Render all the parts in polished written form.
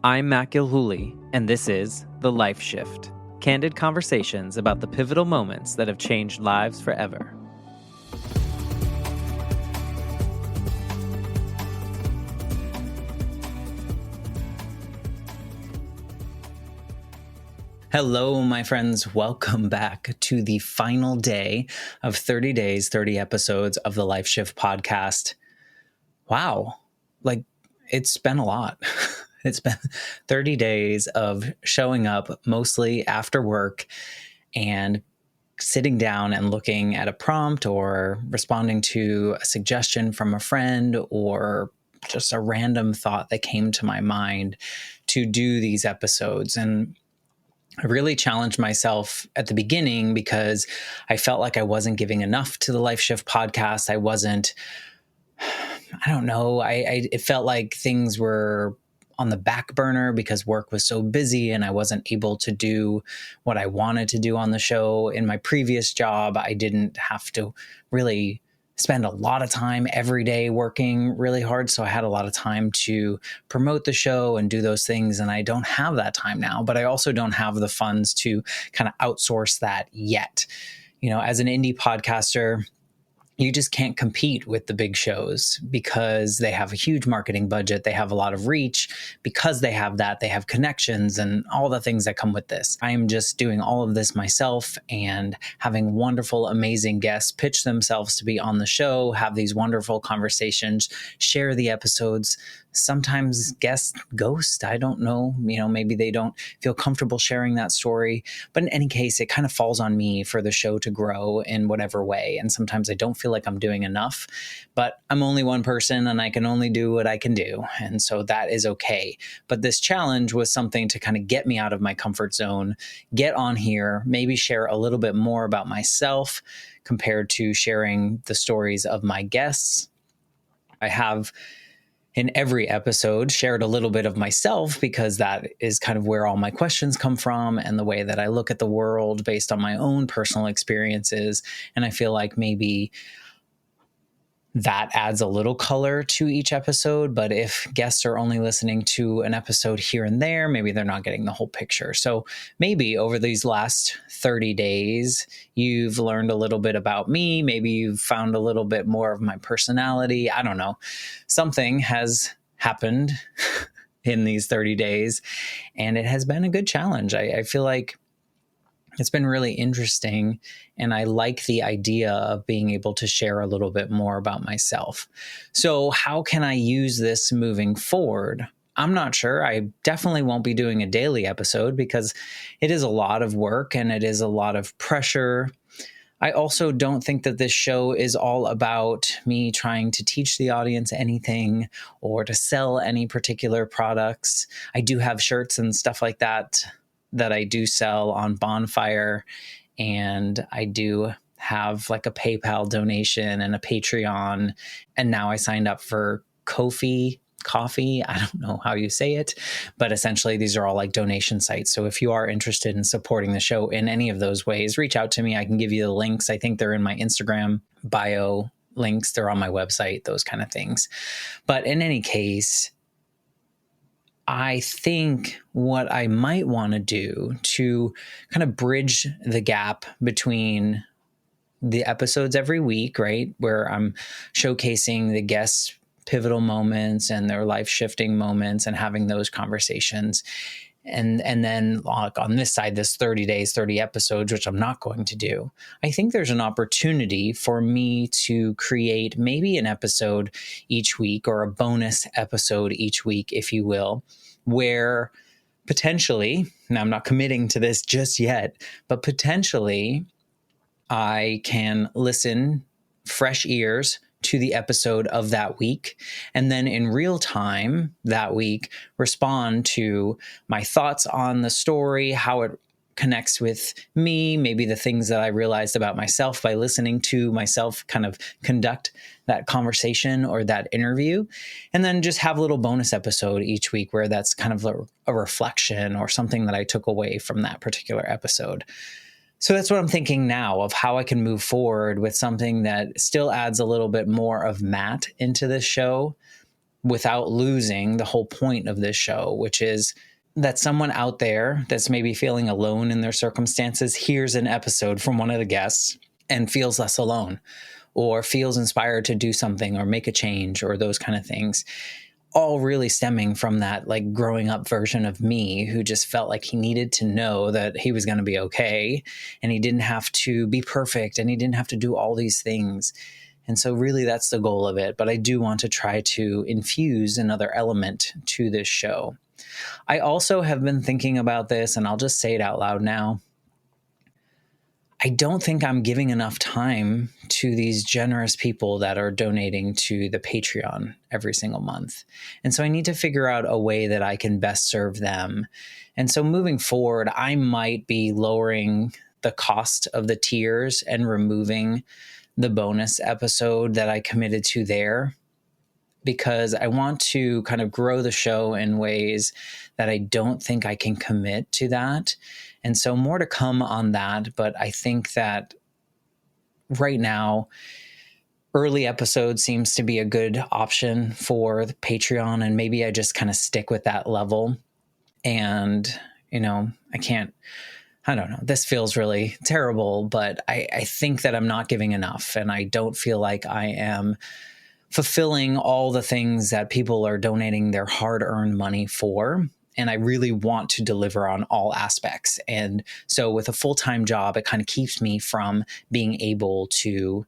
I'm Matt Gilhooly, and this is The Life Shift, candid conversations about the pivotal moments that have changed lives forever. Hello, my friends. Welcome back to the final day of 30 days, 30 episodes of the Life Shift podcast. Wow. It's been a lot. It's been 30 days of showing up mostly after work and sitting down and looking at a prompt or responding to a suggestion from a friend or just a random thought that came to my mind to do these episodes. And I really challenged myself at the beginning because I felt like I wasn't giving enough to the Life Shift podcast. It felt like things were on the back burner because work was so busy and I wasn't able to do what I wanted to do on the show. In my previous job, I didn't have to really spend a lot of time every day working really hard. So I had a lot of time to promote the show and do those things. And I don't have that time now, but I also don't have the funds to kind of outsource that yet. You know, as an indie podcaster, you just can't compete with the big shows because they have a huge marketing budget. They have a lot of reach. Because they have that, they have connections and all the things that come with this. I am just doing all of this myself and having wonderful, amazing guests pitch themselves to be on the show, have these wonderful conversations, share the episodes. Sometimes guests ghost. I don't know, maybe they don't feel comfortable sharing that story. But in any case, it kind of falls on me for the show to grow in whatever way. And sometimes I don't feel like I'm doing enough, but I'm only one person and I can only do what I can do. And so that is okay. But this challenge was something to kind of get me out of my comfort zone, get on here, maybe share a little bit more about myself compared to sharing the stories of my guests. I have in every episode shared a little bit of myself because that is kind of where all my questions come from and the way that I look at the world based on my own personal experiences. And I feel like maybe that adds a little color to each episode. But if guests are only listening to an episode here and there, maybe they're not getting the whole picture. So maybe over these last 30 days, you've learned a little bit about me. Maybe you've found a little bit more of my personality. I don't know. Something has happened in these 30 days, and it has been a good challenge. I feel like it's been really interesting, and I like the idea of being able to share a little bit more about myself. So how can I use this moving forward? I'm not sure. I definitely won't be doing a daily episode because it is a lot of work and it is a lot of pressure. I also don't think that this show is all about me trying to teach the audience anything or to sell any particular products. I do have shirts and stuff like that I do sell on Bonfire, and I do have like a PayPal donation and a Patreon, and now I signed up for Ko-fi, coffee. I don't know how you say it, but essentially these are all like donation sites. So if you are interested in supporting the show in any of those ways, reach out to me. I can give you the links. I think they're in my Instagram bio links. They're on my website, those kind of things. But in any case, I think what I might want to do to kind of bridge the gap between the episodes every week, right, where I'm showcasing the guests' pivotal moments and their life-shifting moments and having those conversations. And then like on this side, this 30 days, 30 episodes, which I'm not going to do. I think there's an opportunity for me to create maybe an episode each week or a bonus episode each week, if you will, where potentially, now I'm not committing to this just yet, but potentially I can listen fresh ears to the episode of that week, and then in real time that week, respond to my thoughts on the story, how it connects with me, maybe the things that I realized about myself by listening to myself kind of conduct that conversation or that interview, and then just have a little bonus episode each week where that's kind of a reflection or something that I took away from that particular episode. So that's what I'm thinking now of how I can move forward with something that still adds a little bit more of Matt into this show, without losing the whole point of this show, which is that someone out there that's maybe feeling alone in their circumstances hears an episode from one of the guests and feels less alone, or feels inspired to do something or make a change, or those kind of things, all really stemming from that like growing up version of me who just felt like he needed to know that he was going to be okay, and he didn't have to be perfect, and he didn't have to do all these things. And so really that's the goal of it. But I do want to try to infuse another element to this show. I also have been thinking about this, and I'll just say it out loud now. I don't think I'm giving enough time to these generous people that are donating to the Patreon every single month. And so I need to figure out a way that I can best serve them. And so moving forward, I might be lowering the cost of the tiers and removing the bonus episode that I committed to there, because I want to kind of grow the show in ways that I don't think I can commit to that. And so more to come on that. But I think that right now, early episodes seems to be a good option for the Patreon. And maybe I just kind of stick with that level. And, I don't know, this feels really terrible, but I think that I'm not giving enough. And I don't feel like I am fulfilling all the things that people are donating their hard-earned money for. And I really want to deliver on all aspects. And so with a full-time job, it kind of keeps me from being able to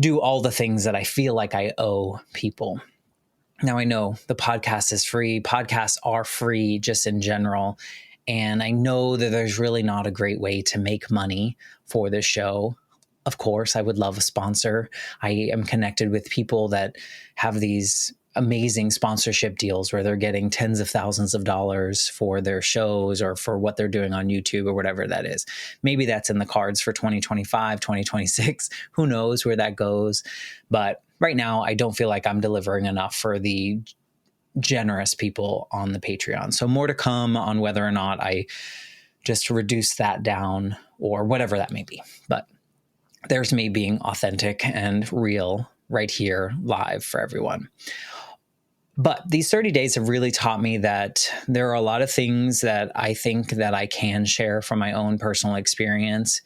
do all the things that I feel like I owe people. Now, I know the podcast is free. Podcasts are free just in general. And I know that there's really not a great way to make money for this show. Of course, I would love a sponsor. I am connected with people that have these amazing sponsorship deals where they're getting tens of thousands of dollars for their shows or for what they're doing on YouTube or whatever that is. Maybe that's in the cards for 2025, 2026. Who knows where that goes? But right now, I don't feel like I'm delivering enough for the generous people on the Patreon. So more to come on whether or not I just reduce that down or whatever that may be. But there's me being authentic and real right here live for everyone. But these 30 days have really taught me that there are a lot of things that I think that I can share from my own personal experience,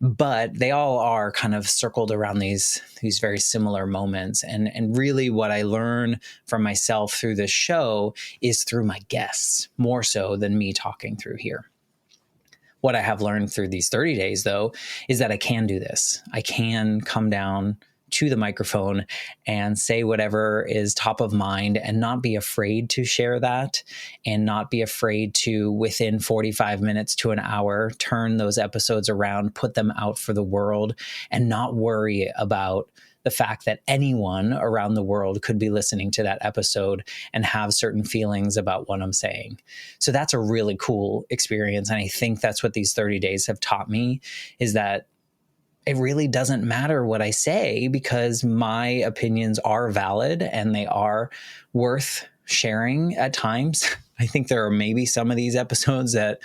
but they all are kind of circled around these very similar moments. And really what I learn from myself through this show is through my guests, more so than me talking through here. What I have learned through these 30 days, though, is that I can do this. I can come down to the microphone and say whatever is top of mind and not be afraid to share that, and not be afraid to, within 45 minutes to an hour, turn those episodes around, put them out for the world, and not worry about the fact that anyone around the world could be listening to that episode and have certain feelings about what I'm saying. So that's a really cool experience. And I think that's what these 30 days have taught me, is that it really doesn't matter what I say, because my opinions are valid and they are worth sharing at times. I think there are maybe some of these episodes that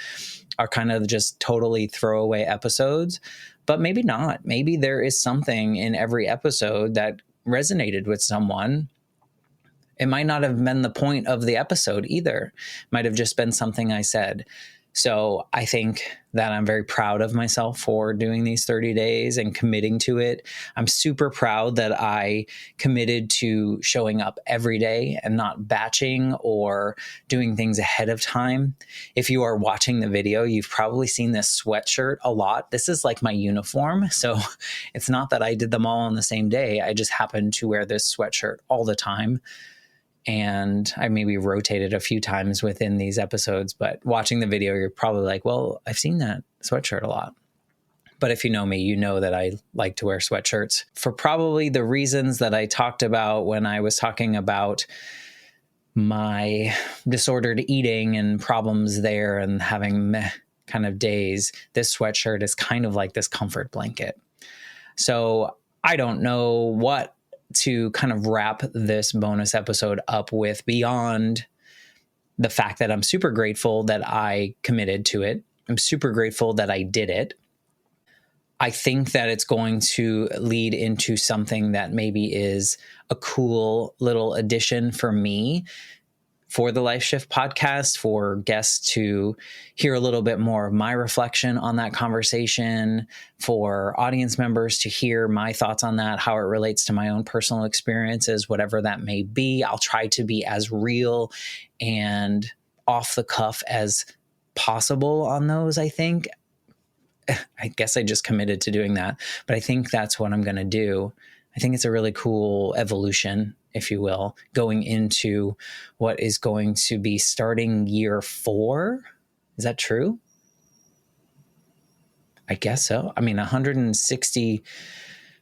are kind of just totally throwaway episodes, but maybe not. Maybe there is something in every episode that resonated with someone. It might not have been the point of the episode either. It might have just been something I said. So I think that I'm very proud of myself for doing these 30 days and committing to it. I'm super proud that I committed to showing up every day and not batching or doing things ahead of time. If you are watching the video, you've probably seen this sweatshirt a lot. This is like my uniform. So it's not that I did them all on the same day. I just happen to wear this sweatshirt all the time. And I maybe rotated a few times within these episodes, but watching the video, you're probably like, well, I've seen that sweatshirt a lot. But if you know me, you know that I like to wear sweatshirts for probably the reasons that I talked about when I was talking about my disordered eating and problems there and having meh kind of days. This sweatshirt is kind of like this comfort blanket. So I don't know what to kind of wrap this bonus episode up with beyond the fact that I'm super grateful that I committed to it. I'm super grateful that I did it. I think that it's going to lead into something that maybe is a cool little addition for me for the Life Shift podcast, for guests to hear a little bit more of my reflection on that conversation, for audience members to hear my thoughts on that, how it relates to my own personal experiences, whatever that may be. I'll try to be as real and off the cuff as possible on those, I think. I guess I just committed to doing that, but I think that's what I'm going to do. I think it's a really cool evolution, if you will, going into what is going to be starting year 4. Is that true? I guess so. I mean, 160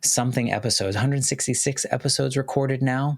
something episodes, 166 episodes recorded now.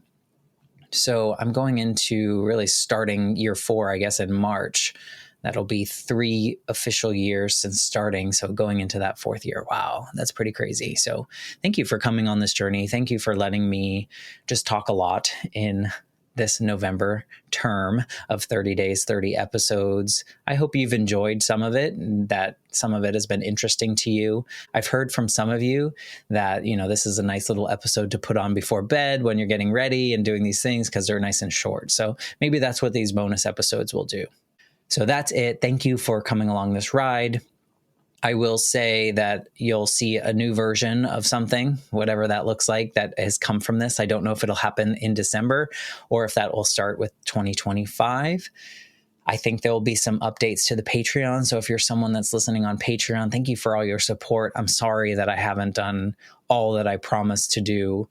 So I'm going into really starting year 4, I guess, in March. That'll be 3 official years since starting. So going into that 4th year. Wow, that's pretty crazy. So thank you for coming on this journey. Thank you for letting me just talk a lot in this November term of 30 days, 30 episodes. I hope you've enjoyed some of it, and that some of it has been interesting to you. I've heard from some of you that, this is a nice little episode to put on before bed when you're getting ready and doing these things because they're nice and short. So maybe that's what these bonus episodes will do. So that's it. Thank you for coming along this ride. I will say that you'll see a new version of something, whatever that looks like, that has come from this. I don't know if it'll happen in December or if that will start with 2025. I think there will be some updates to the Patreon. So if you're someone that's listening on Patreon, thank you for all your support. I'm sorry that I haven't done all that I promised to do,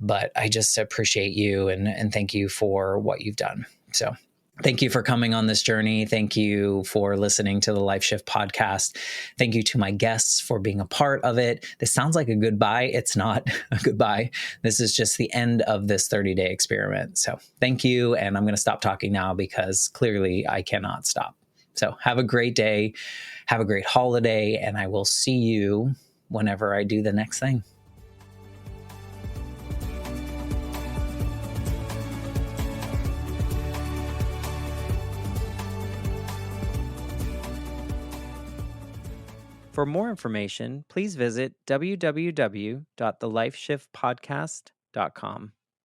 but I just appreciate you and thank you for what you've done. So thank you for coming on this journey. Thank you for listening to the Life Shift podcast. Thank you to my guests for being a part of it. This sounds like a goodbye. It's not a goodbye. This is just the end of this 30-day experiment. So thank you. And I'm going to stop talking now because clearly I cannot stop. So have a great day. Have a great holiday. And I will see you whenever I do the next thing. For more information, please visit www.thelifeshiftpodcast.com.